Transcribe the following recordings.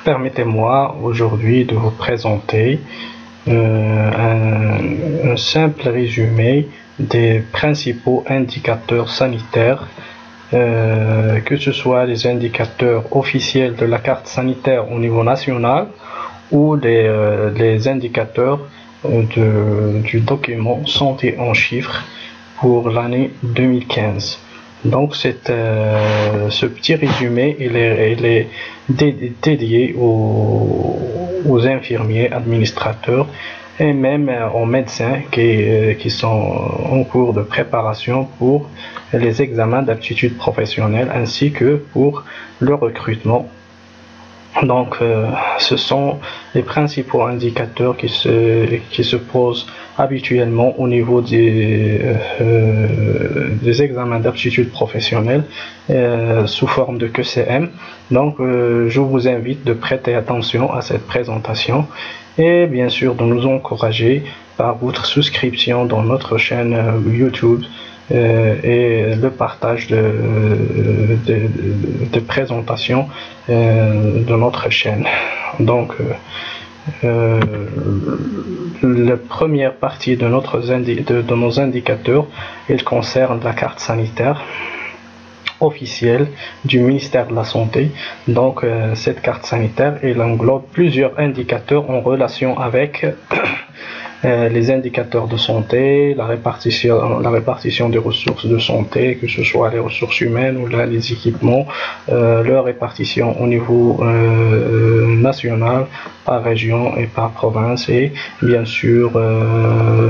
Permettez-moi aujourd'hui de vous présenter un simple résumé des principaux indicateurs sanitaires, que ce soit les indicateurs officiels de la carte sanitaire au niveau national ou les indicateurs du document santé en chiffres pour l'année 2015. Donc ce petit résumé il est dédié aux infirmiers, administrateurs et même aux médecins qui sont en cours de préparation pour les examens d'aptitude professionnelle ainsi que pour le recrutement. Donc ce sont les principaux indicateurs qui se posent habituellement au niveau des examens d'aptitude professionnelle sous forme de QCM. Donc je vous invite de prêter attention à cette présentation et bien sûr de nous encourager par votre souscription dans notre chaîne YouTube et le partage de présentation de notre chaîne. Donc la première partie de nos indicateurs, il concerne la carte sanitaire officielle du ministère de la Santé. Donc cette carte sanitaire, elle englobe plusieurs indicateurs en relation avec les indicateurs de santé, la répartition des ressources de santé, que ce soit les ressources humaines ou les équipements, leur répartition au niveau national, par région et par province, et bien sûr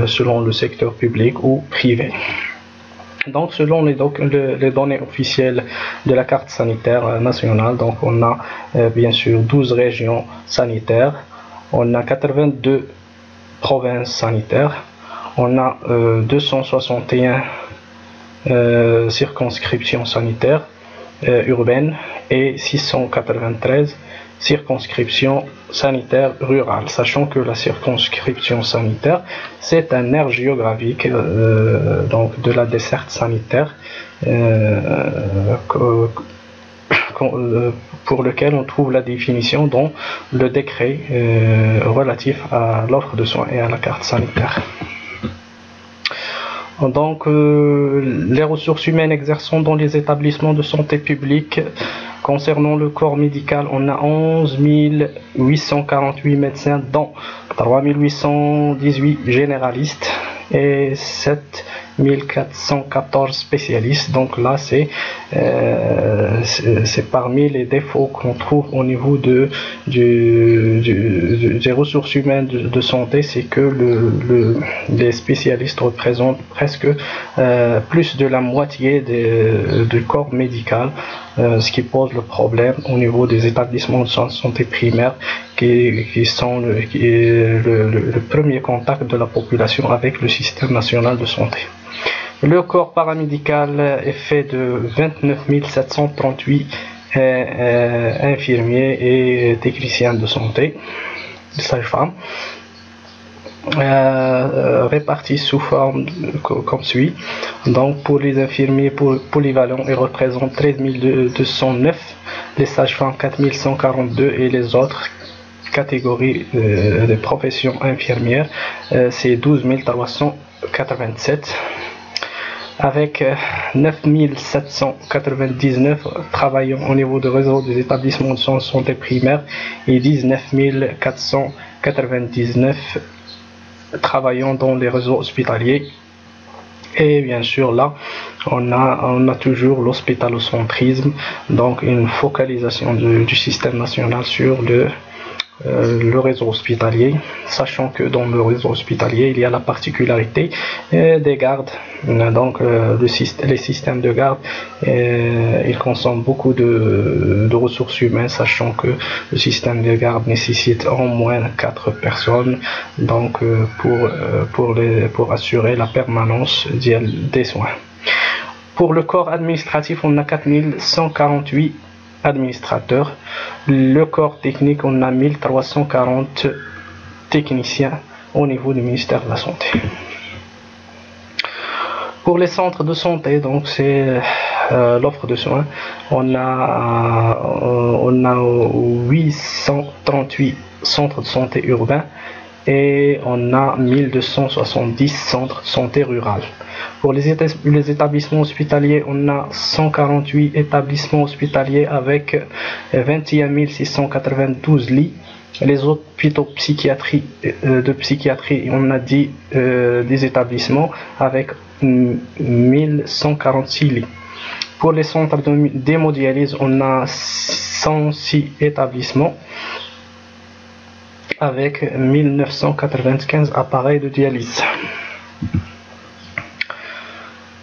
selon le secteur public ou privé. Donc selon les données officielles de la carte sanitaire nationale, donc on a bien sûr 12 régions sanitaires, on a 82 provinces sanitaires, on a 261 circonscriptions sanitaires urbaines et 693 circonscriptions sanitaires rurales, sachant que la circonscription sanitaire c'est un aire géographique donc de la desserte sanitaire pour lequel on trouve la définition dans le décret relatif à l'offre de soins et à la carte sanitaire. Donc les ressources humaines exerçant dans les établissements de santé publique, concernant le corps médical, on a 11 848 médecins, dont 3 818 généralistes et 7 414 spécialistes. Donc là c'est parmi les défauts qu'on trouve au niveau des ressources humaines de santé, c'est que les spécialistes représentent presque plus de la moitié du corps médical, ce qui pose le problème au niveau des établissements de santé primaire qui sont le premier contact de la population avec le système national de santé. Le corps paramédical est fait de 29 738 infirmiers et techniciens de santé, sages-femmes, répartis sous forme comme suit. Donc pour les infirmiers polyvalents, ils représentent 13 209, les sages-femmes 4 142 et les autres catégories de professions infirmières c'est 12 387, avec 9 799 travaillant au niveau du réseau des établissements de santé primaire et 19 499 travaillant dans les réseaux hospitaliers. Et bien sûr là on a toujours l'hospitalocentrisme, donc une focalisation du système national sur le réseau hospitalier, sachant que dans le réseau hospitalier il y a la particularité des gardes. Donc les systèmes de garde ils consomment beaucoup de ressources humaines, sachant que le système de garde nécessite au moins 4 personnes donc pour assurer la permanence des soins. Pour le corps administratif, on a 4148 administrateurs. Le corps technique, on a 1340 techniciens au niveau du ministère de la Santé. Pour les centres de santé, donc c'est l'offre de soins, on a 838 centres de santé urbains et on a 1270 centres de santé ruraux. Pour les établissements hospitaliers, on a 148 établissements hospitaliers avec 21 692 lits. Les hôpitaux de psychiatrie, on a dit des établissements avec 1146 lits. Pour les centres d'hémodialyse, on a 106 établissements avec 1995 appareils de dialyse.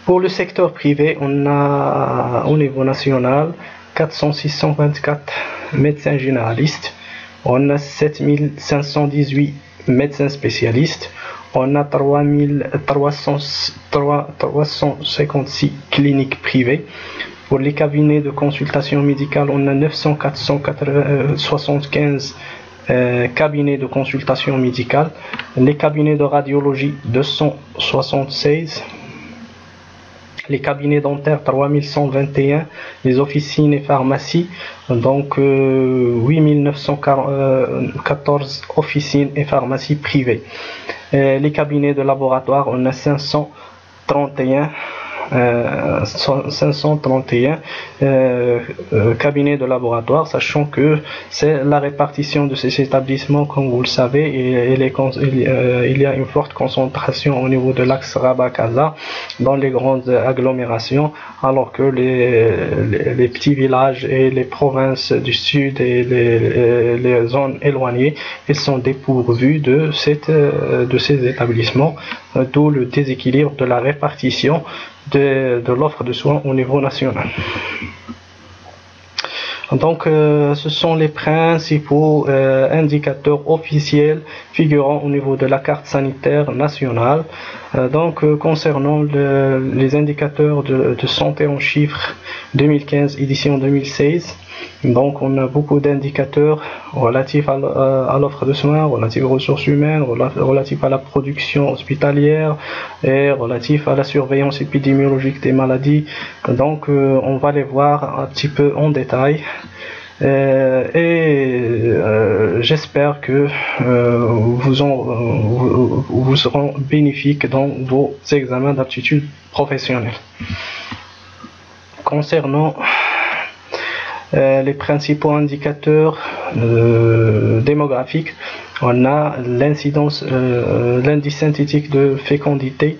Pour le secteur privé, on a au niveau national 624 médecins généralistes, on a 7518 médecins spécialistes, on a 356 cliniques privées. Pour les cabinets de consultation médicale, on a 975 cabinets de consultation médicale, les cabinets de radiologie 276, les cabinets dentaires 3121, les officines et pharmacies, donc 8914 officines et pharmacies privées. Les cabinets de laboratoire, on a 531 cabinets de laboratoire, sachant que c'est la répartition de ces établissements, comme vous le savez, il y a une forte concentration au niveau de l'axe Rabat-Casa dans les grandes agglomérations, alors que les petits villages et les provinces du sud et les zones éloignées, ils sont dépourvus de ces établissements, d'où le déséquilibre de la répartition de l'offre de soins au niveau national. Donc ce sont les principaux indicateurs officiels figurant au niveau de la carte sanitaire nationale. Concernant les indicateurs de santé en chiffres 2015 édition 2016, donc on a beaucoup d'indicateurs relatifs à l'offre de soins, relatifs aux ressources humaines, relatifs à la production hospitalière et relatifs à la surveillance épidémiologique des maladies. Donc on va les voir un petit peu en détail. J'espère que vous seront bénéfiques dans vos examens d'aptitude professionnelle. Concernant les principaux indicateurs démographiques, on a l'incidence, l'indice synthétique de fécondité.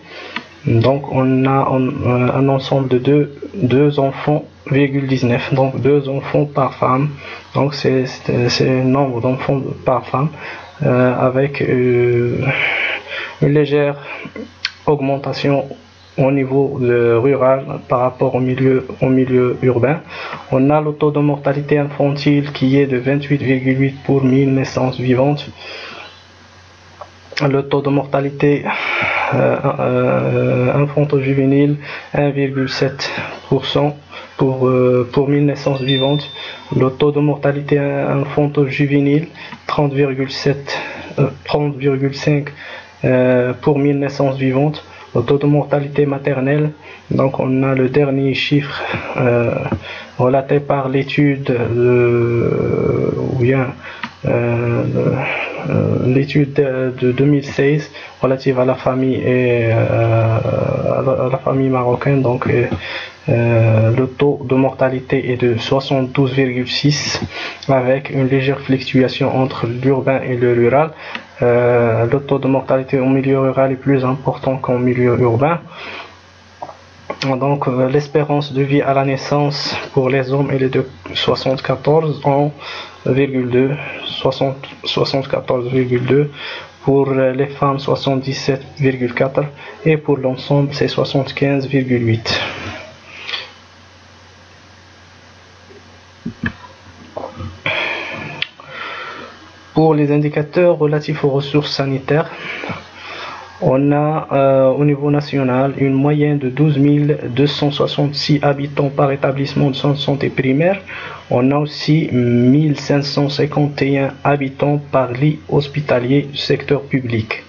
Donc on a un ensemble de 2 enfants, 19, donc 2 enfants par femme. Donc c'est le nombre d'enfants par femme, avec une légère augmentation au niveau rural par rapport au milieu urbain. On a le taux de mortalité infantile qui est de 28,8 pour 1000 naissances vivantes. Le taux de mortalité infanto-juvénile 1,7% pour 1000 naissances vivantes. Le taux de mortalité infanto-juvénile 30,5 pour 1000 naissances vivantes. Le taux de mortalité maternelle, donc on a le dernier chiffre relaté par l'étude l'étude de 2016 relative à la famille et à la famille marocaine. Donc le taux de mortalité est de 72,6 avec une légère fluctuation entre l'urbain et le rural. Le taux de mortalité au milieu rural est plus important qu'au milieu urbain. Donc l'espérance de vie à la naissance pour les hommes elle est de 74,2, pour les femmes 77,4 et pour l'ensemble c'est 75,8. Pour les indicateurs relatifs aux ressources sanitaires, on a au niveau national une moyenne de 12 266 habitants par établissement de soins de santé primaire. On a aussi 1551 habitants par lit hospitalier du secteur public.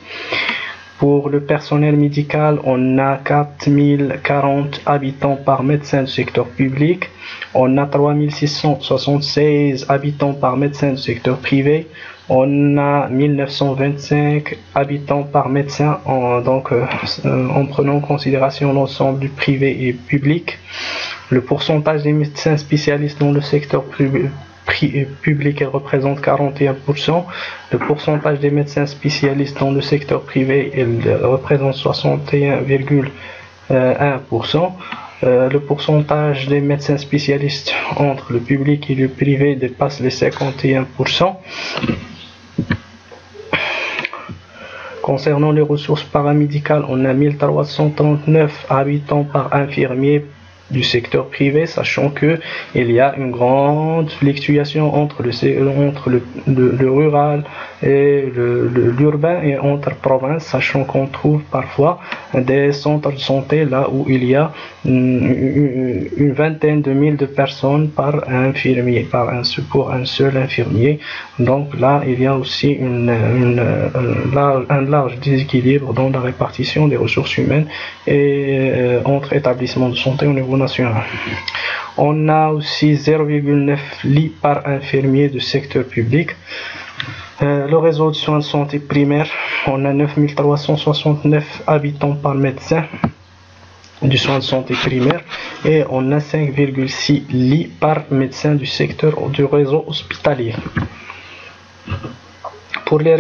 Pour le personnel médical, on a 4040 habitants par médecin du secteur public. On a 3676 habitants par médecin du secteur privé. On a 1925 habitants par médecin, en prenant en considération l'ensemble du privé et public. Le pourcentage des médecins spécialistes dans le secteur public représente 41%. Le pourcentage des médecins spécialistes dans le secteur privé représente 61,1%. Le pourcentage des médecins spécialistes entre le public et le privé dépasse les 51%. Concernant les ressources paramédicales, on a 1339 habitants par infirmier du secteur privé, sachant que il y a une grande fluctuation entre le rural et l'urbain et entre provinces, sachant qu'on trouve parfois des centres de santé là où il y a une vingtaine de mille de personnes par infirmier, pour un seul infirmier. Donc là, il y a aussi un large déséquilibre dans la répartition des ressources humaines et entre établissements de santé au niveau national. On a aussi 0,9 lits par infirmier du secteur public. Le réseau de soins de santé primaire, on a 9369 habitants par médecin du soin de santé primaire et on a 5,6 lits par médecin du secteur du réseau hospitalier. Pour les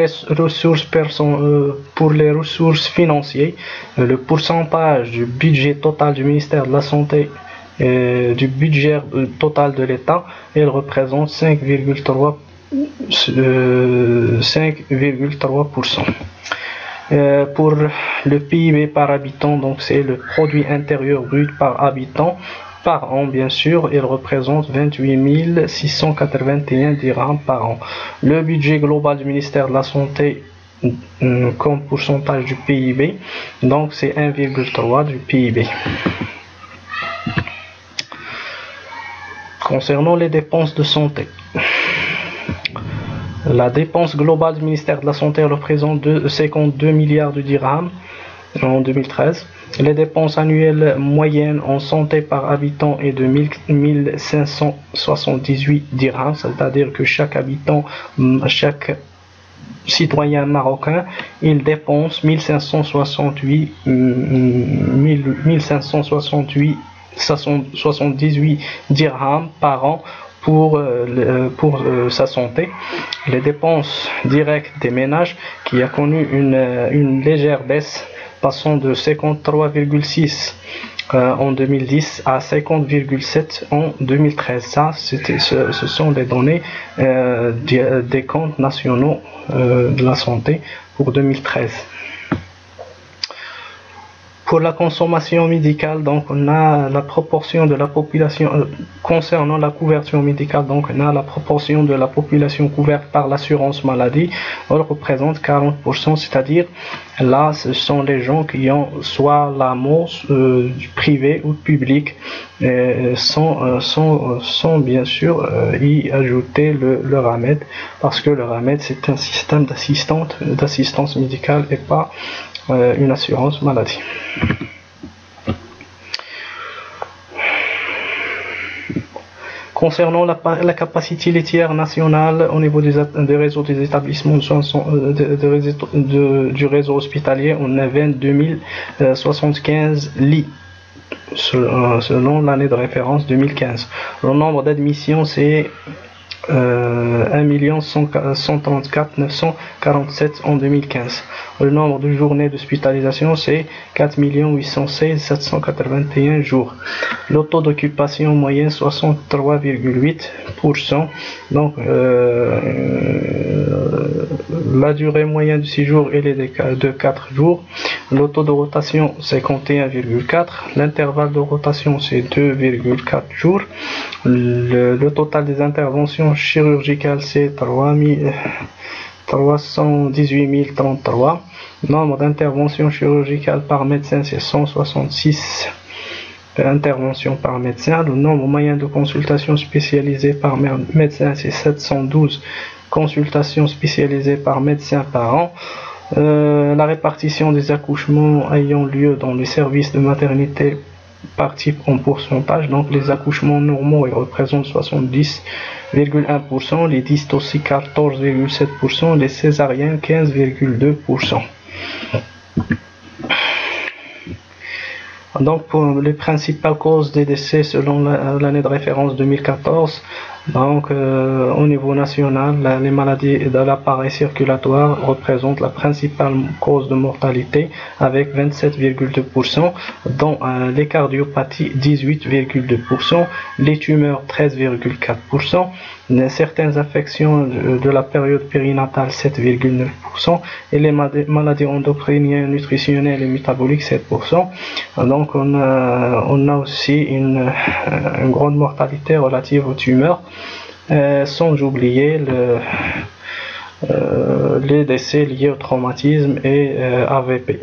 ressources financières, le pourcentage du budget total du ministère de la Santé du budget total de l'État, il représente 5,3%. Pour le PIB par habitant, donc c'est le produit intérieur brut par habitant par an, bien sûr, il représente 28 681 dirhams par an. Le budget global du ministère de la Santé comme pourcentage du PIB, donc c'est 1,3 du PIB. Concernant les dépenses de santé, la dépense globale du ministère de la Santé représente 52 milliards de dirhams en 2013. Les dépenses annuelles moyennes en santé par habitant est de 1578 dirhams, c'est-à-dire que chaque citoyen marocain, il dépense 1578 dirhams par an pour sa santé. Les dépenses directes des ménages qui a connu une légère baisse, passant de 53,6 en 2010 à 50,7 en 2013. Ça, ce sont les données des comptes nationaux de la santé pour 2013. Pour la consommation médicale, donc on a la proportion de la population concernant la couverture médicale, donc on a la proportion de la population couverte par l'assurance maladie, elle représente 40%, c'est-à-dire là ce sont les gens qui ont soit l'amour du privé ou public, sans bien sûr y ajouter le RAMED, parce que le RAMED c'est un système d'assistance médicale et pas une assurance maladie. Concernant la capacité laitière nationale au niveau des réseaux des établissements de soins du réseau hospitalier, on a 22 075 lits selon l'année de référence 2015. Le nombre d'admissions c'est 1 134 947 en 347 Le nombre de journées d'hospitalisation c'est 4 816 781 jours. Le taux d'occupation moyenne 63,8%. Donc la durée moyenne du séjour elle est de 4 jours. Le taux de rotation c'est 51,4. L'intervalle de rotation c'est 2,4 jours. Le total des interventions chirurgicales c'est 318 033. Nombre d'interventions chirurgicales par médecin c'est 166 interventions par médecin. Le nombre moyen de consultations spécialisées par médecin c'est 712 consultations spécialisées par médecin par an. La répartition des accouchements ayant lieu dans les services de maternité participe en pourcentage. Donc les accouchements normaux ils représentent 70,1%, les dystocies 14,7%, les césariennes 15,2%. Donc pour les principales causes des décès selon l'année de référence 2014, donc au niveau national, les maladies de l'appareil circulatoire représentent la principale cause de mortalité avec 27,2%, dont les cardiopathies 18,2%, les tumeurs 13,4%, certaines infections de la période périnatale 7,9% et les maladies endocriniennes, nutritionnelles et métaboliques 7%. Donc on a aussi une grande mortalité relative aux tumeurs, sans oublier les décès liés au traumatisme et AVP.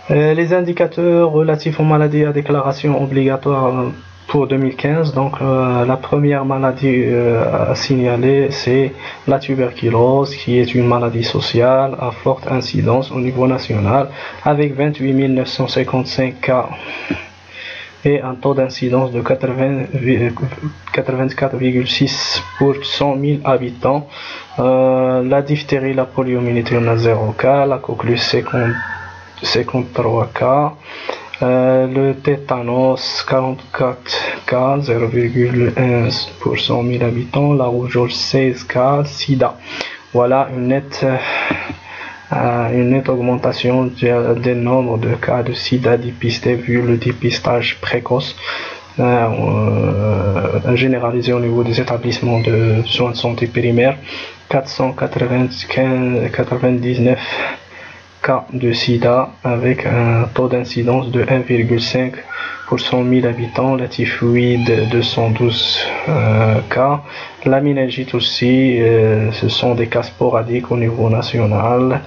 Les indicateurs relatifs aux maladies à déclaration obligatoire pour 2015, donc la première maladie à signaler, c'est la tuberculose, qui est une maladie sociale à forte incidence au niveau national, avec 28 955 cas et un taux d'incidence de 84,6 pour 100 000 habitants. La diphtérie, la poliomyélite, on a 0 cas, la coqueluche 53 cas, le tétanos 44 cas, 0,1 pour 100 000 habitants, la rougeole 16 cas, sida. Voilà une nette augmentation des nombres de cas de sida dépistés vu le dépistage précoce généralisé au niveau des établissements de soins de santé primaires. 499 cas de sida avec un taux d'incidence de 1,5 pour 100 000 habitants, la typhoïde 212 cas, la méningite aussi, ce sont des cas sporadiques au niveau national,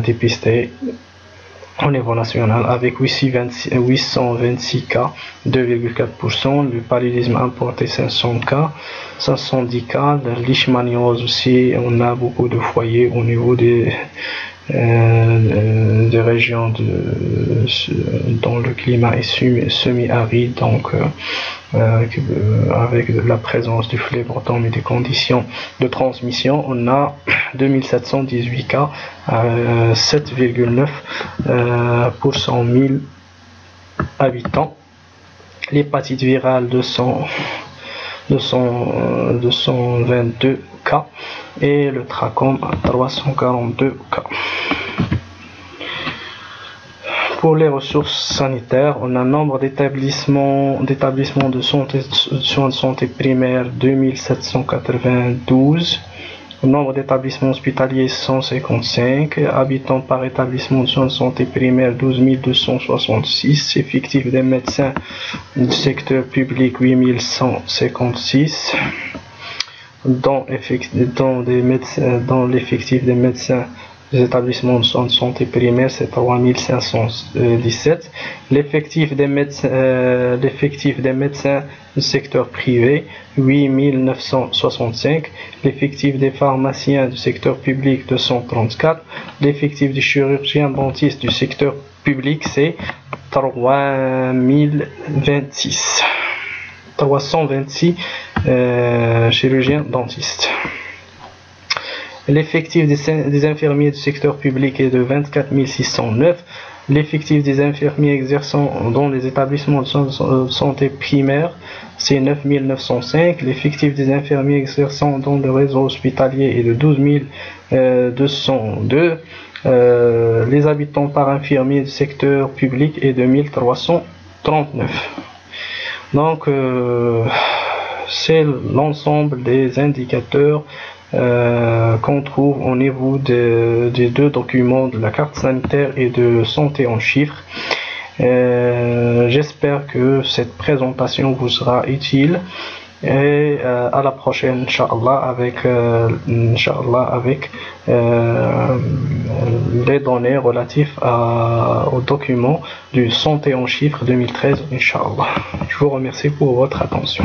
dépistés au niveau national avec 826 cas, 2,4%, le paludisme importé 500 cas, 510 cas, la leishmaniose aussi, on a beaucoup de foyers au niveau des régions dont le climat est semi-aride, donc avec la présence du phlébotom et des conditions de transmission, on a 2718 cas, 7,9 pour 100 000 habitants. L'hépatite virale 222 cas et le trachome 342 cas. Pour les ressources sanitaires, on a un nombre d'établissements de soins de santé primaires 2792, nombre d'établissements hospitaliers 155, habitants par établissement de soins de santé primaire 12 266, effectifs des médecins du secteur public 8156, dans l'effectif des médecins des établissements de soins de santé primaire, c'est 3517. L'effectif des médecins du secteur privé, 8965. L'effectif des pharmaciens du secteur public, 234. L'effectif des chirurgiens dentistes du secteur public, c'est 326 chirurgiens dentistes. L'effectif des infirmiers du secteur public est de 24 609. L'effectif des infirmiers exerçant dans les établissements de santé primaire, c'est 9 905. L'effectif des infirmiers exerçant dans le réseau hospitalier est de 12 202. Les habitants par infirmier du secteur public est de 1339. Donc, c'est l'ensemble des indicateurs qu'on trouve au niveau des deux documents de la carte sanitaire et de santé en chiffres. J'espère que cette présentation vous sera utile et à la prochaine, Inch'Allah, avec les données relatives au document du santé en chiffres 2013, Inch'Allah. Je vous remercie pour votre attention.